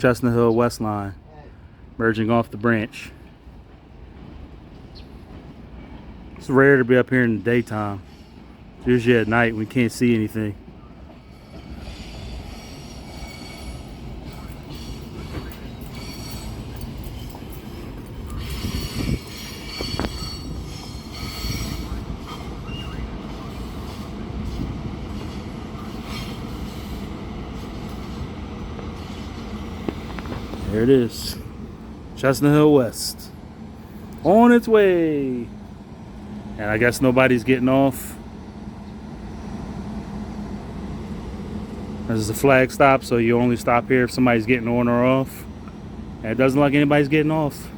Chestnut Hill West line merging off the branch. It's rare to be up here in the daytime. It's usually at night we can't see anything. There it is. Chestnut Hill West. On its way. And I guess nobody's getting off. This is a flag stop, so you only stop here if somebody's getting on or off. And it doesn't look like anybody's getting off.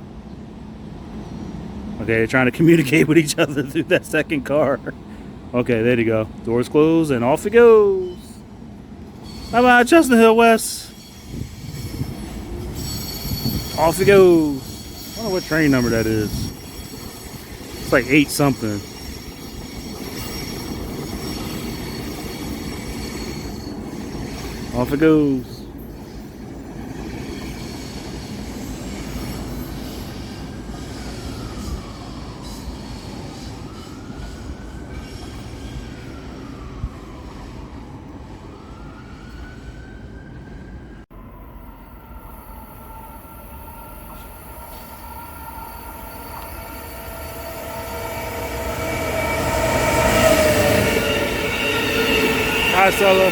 Okay, they're trying to communicate with each other through that second car. Okay, there you go. Doors closed and off it goes. Bye-bye, Chestnut Hill West. Off it goes. I don't know what train number that is. It's like 8 something. Off it goes. Hi, Acela.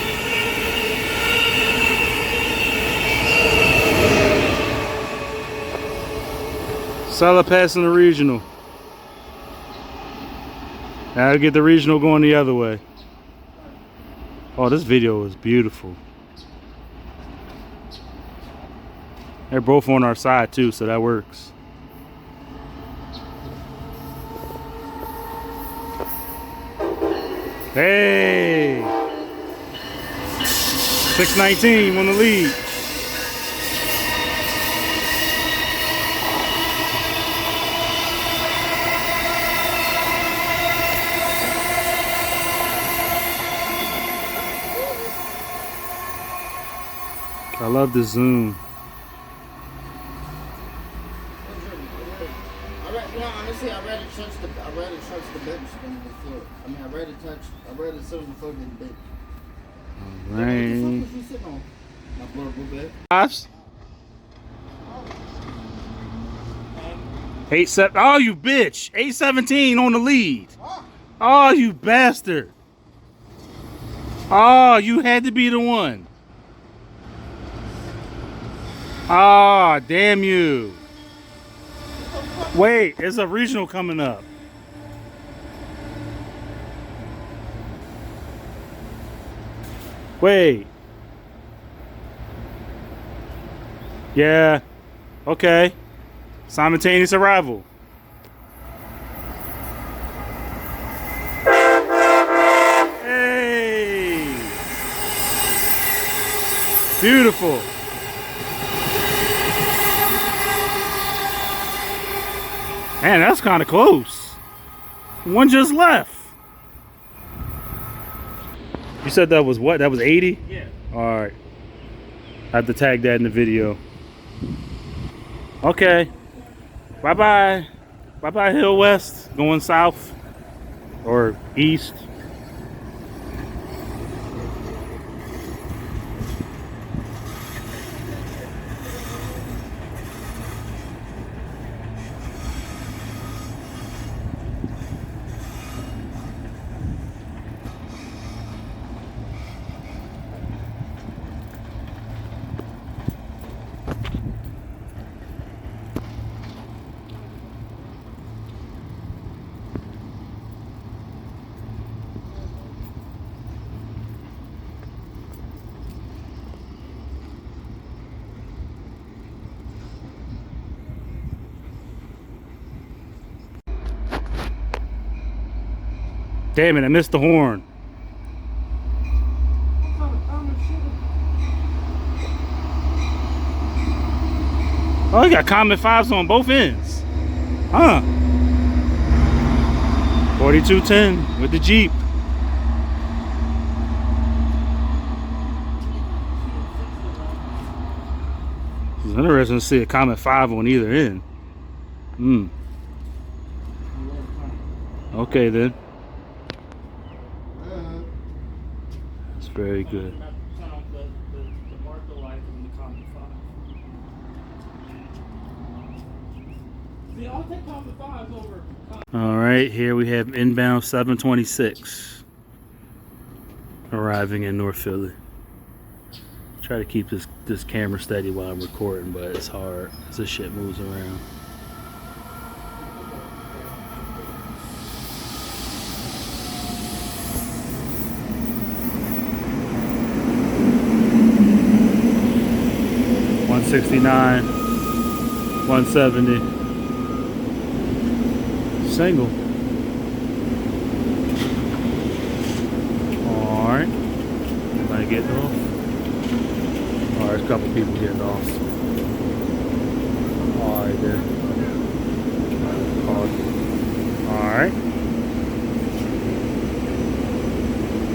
Acela passing the regional. Now I'll get the regional going the other way. Oh, this video is beautiful. They're both on our side too, so that works. Hey! 619 on the lead. I love the zoom. Honestly, I'd rather touch the bench than the floor. I mean, I'd rather sit on the floor than the bench. Right. What the fuck was you sitting on? My portable bed. 8-7. Oh, you bitch. 817 on the lead. Oh, you bastard. Oh, you had to be the one. Ah, oh, damn you. Wait, there's a regional coming up. Wait. Yeah. Okay. Simultaneous arrival. Hey. Beautiful. Man, that's kind of close. One just left. You said that was what? That was 80? Yeah. All right. I have to tag that in the video. Okay. Bye-bye. Bye-bye, Hill West. Going south or east. Damn it, I missed the horn. Oh, you got Comet 5s on both ends. Huh. 4210 with the Jeep. It's interesting to see a Comet V on either end. Okay then. That's very good. All right, here we have inbound 726 arriving in North Philly. Try to keep this camera steady while I'm recording, but it's hard because this shit moves around. $169, $170. Single. Alright. Anybody getting off? Oh, there's a couple people getting off. Alright then. Alright.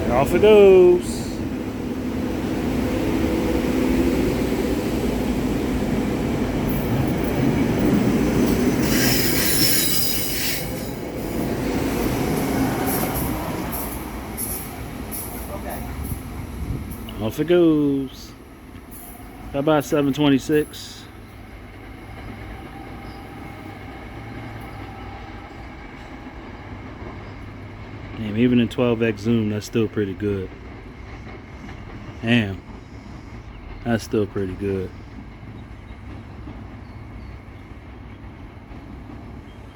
And off it goes. Off it goes. How about 726? Damn, even in 12x zoom, that's still pretty good. Damn. That's still pretty good.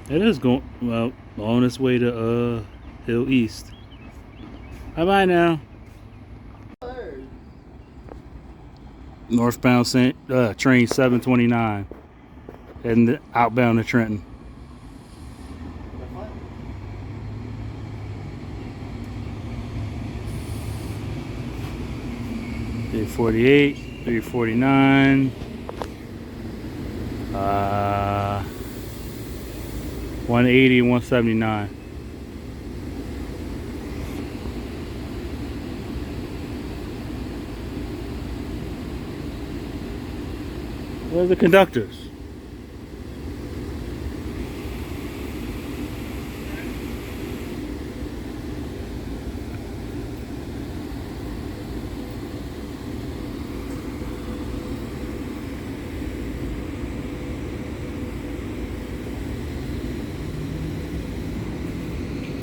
It is going, well, on its way to Hill East. Bye-bye now. Northbound train 729 heading outbound to Trenton. $348, $349, 180, 179. Where's the conductors?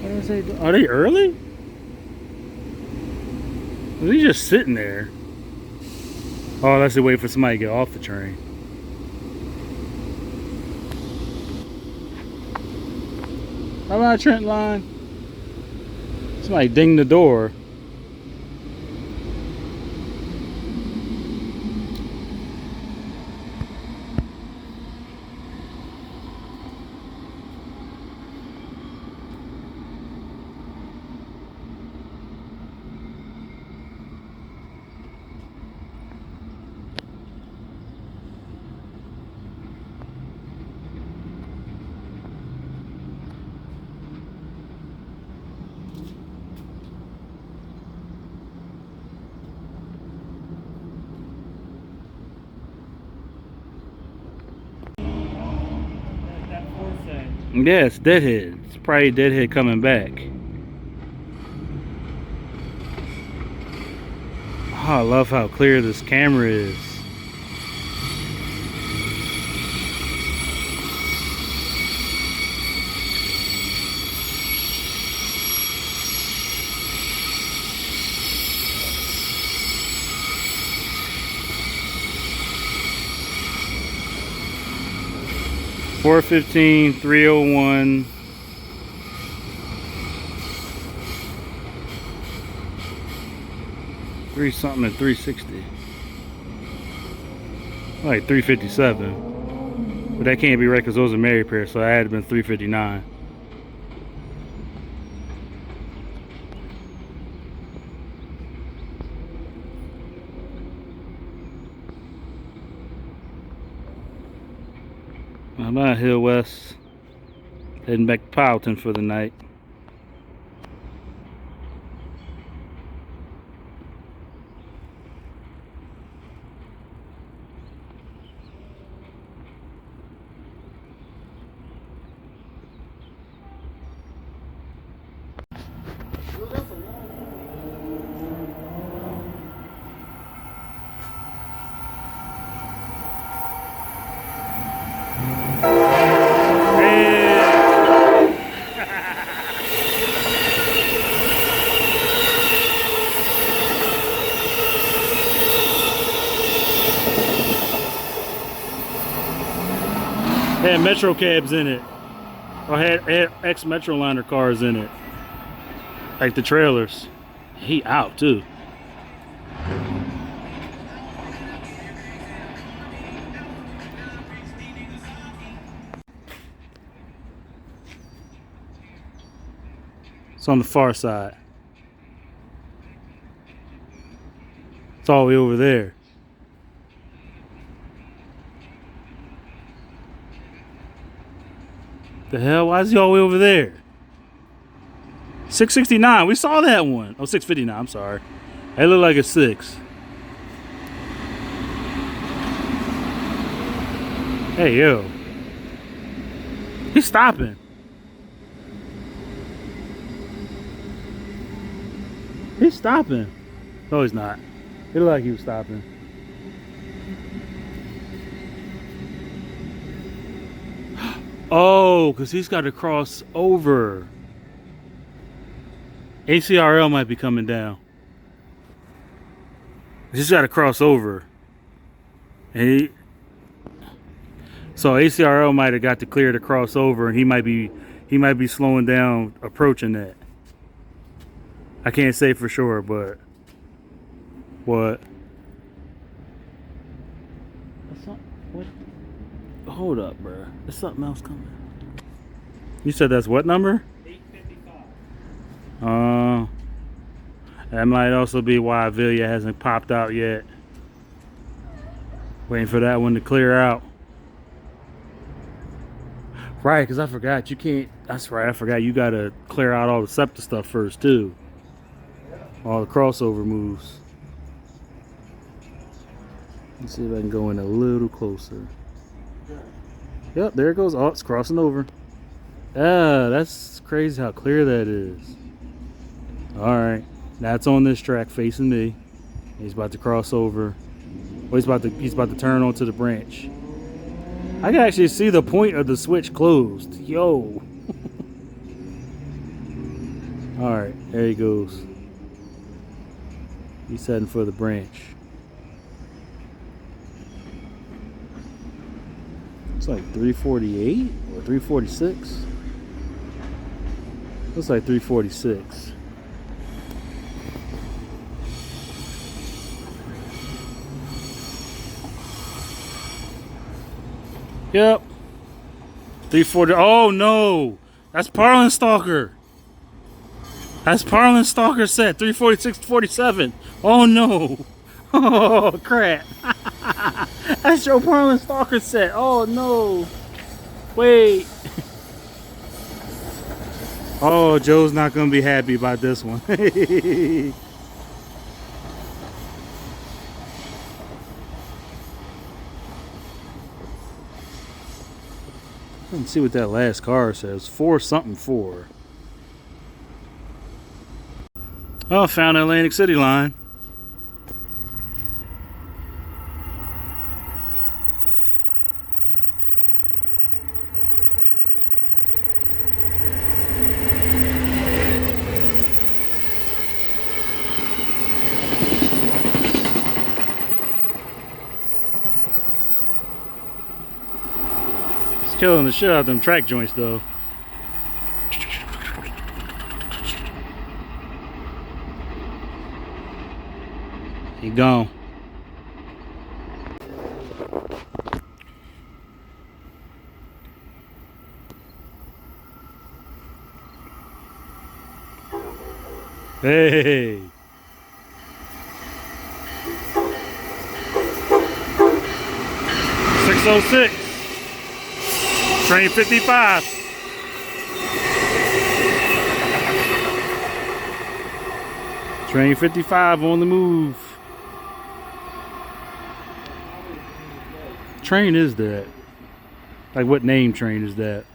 What is they doing? Are they early? Are they just sitting there? Oh, unless they wait for somebody to get off the train. How about Trenton line? Somebody ding the door. Yeah, it's Deadhead. It's probably Deadhead coming back. Oh, I love how clear this camera is. $415, $301. Three something at 360. Like 357. But that can't be right because those are married pairs, so I had been 359. I'm out Hill West, heading back to Powelton for the night. Had Metro cabs in it. Or had ex-Metroliner cars in it. Like the trailers. He out too. It's on the far side. It's all the way over there. The hell? Why is he all the way over there? 669. We saw that one. Oh, 659. I'm sorry. It looked like a 6. Hey, yo. He's stopping. He's stopping. No, he's not. It looked like he was stopping. Oh, because he's got to cross over. ACRL might be coming down. He's got to cross over. And so ACRL might have got to clear to cross over, and he might be slowing down approaching that. I can't say for sure, but what? What? Hold up, bro. There's something else coming. You said that's what number? 855. That might also be why Avelia hasn't popped out yet. Waiting for that one to clear out. Right, because I forgot you can't. That's right, I forgot you got to clear out all the SEPTA stuff first too. All the crossover moves. Let's see if I can go in a little closer. Yep, there it goes. Oh, it's crossing over. Ah, that's crazy how clear that is. Alright, that's on this track facing me. He's about to cross over. Well, he's about to turn onto the branch. I can actually see the point of the switch closed. Yo. Alright, there he goes. He's heading for the branch. It's like 348 or 346. Looks like 346. Yep. 340. Oh no. That's Parlin Stalker. That's Parlin Stalker set. 346 to 47. Oh no. Oh crap. That's your Parlin Stalker set. Oh no. Wait. Oh, Joe's not gonna be happy about this one. Let's see what that last car says. 4 something 4. Oh, found the Atlantic City line. Killing the shit out of them track joints though. He gone. Hey. .606. Train 55. Train 55 on the move. Train is that? Like what name train is that?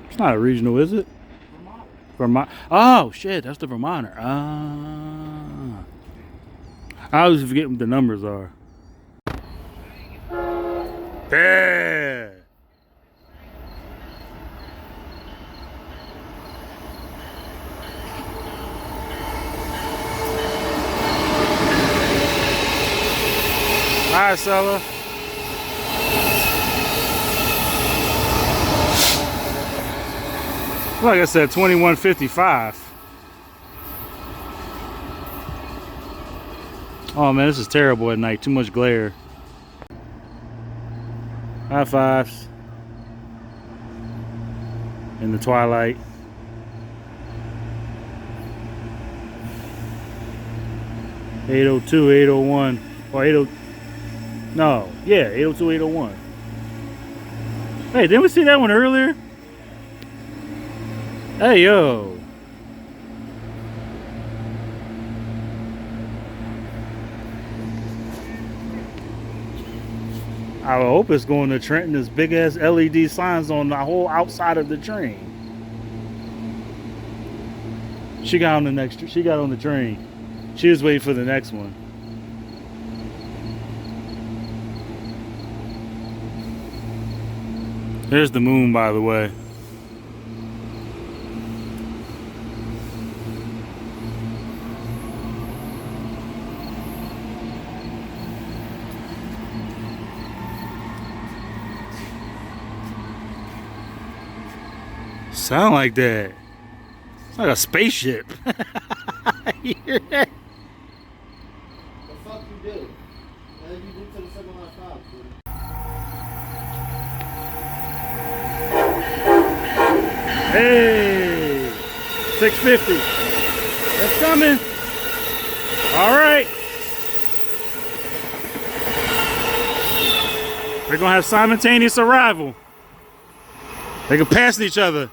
It's not a regional, is it? Vermont. Oh shit, that's the Vermonter. Ah. I always forget what the numbers are. Yeah. Hi, Acela. Like I said, 2155. Oh man, this is terrible at night. Too much glare. High fives. In the twilight. (802), 801, or 80. No, yeah, 802, 801. Hey, didn't we see that one earlier? Hey, yo. I hope it's going to Trenton. This big ass LED signs on the whole outside of the train. She got on the next. She got on the train. She was waiting for the next one. There's the moon, by the way. Sound like that. It's like a spaceship. You hear that? The fuck you do? And then you do to the Silverliner V, dude. Hey, 650. That's coming. All right. They're gonna have simultaneous arrival. They can pass each other.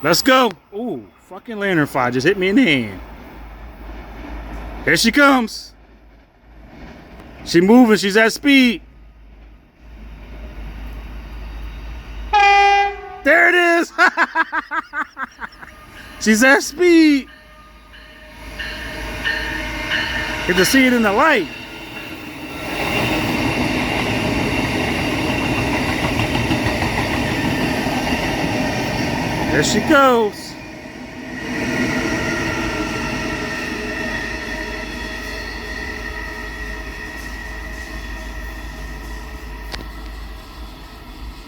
Let's go. Ooh, fucking lantern fire just hit me in the hand. Here she comes. She moving. She's at speed. There it is. She's at speed. Get to see it in the light. There she goes.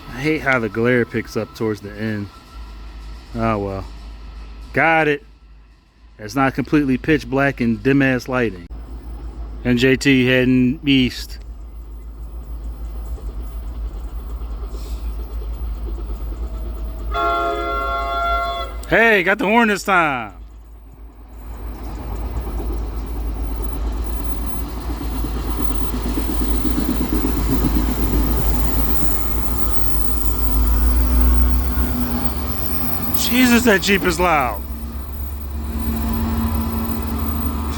I hate how the glare picks up towards the end. Oh well. Got it. It's not completely pitch black and dim ass lighting. NJT heading east. Hey, got the horn this time. Jesus, that Jeep is loud.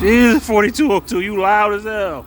Jesus, 4202, you loud as hell.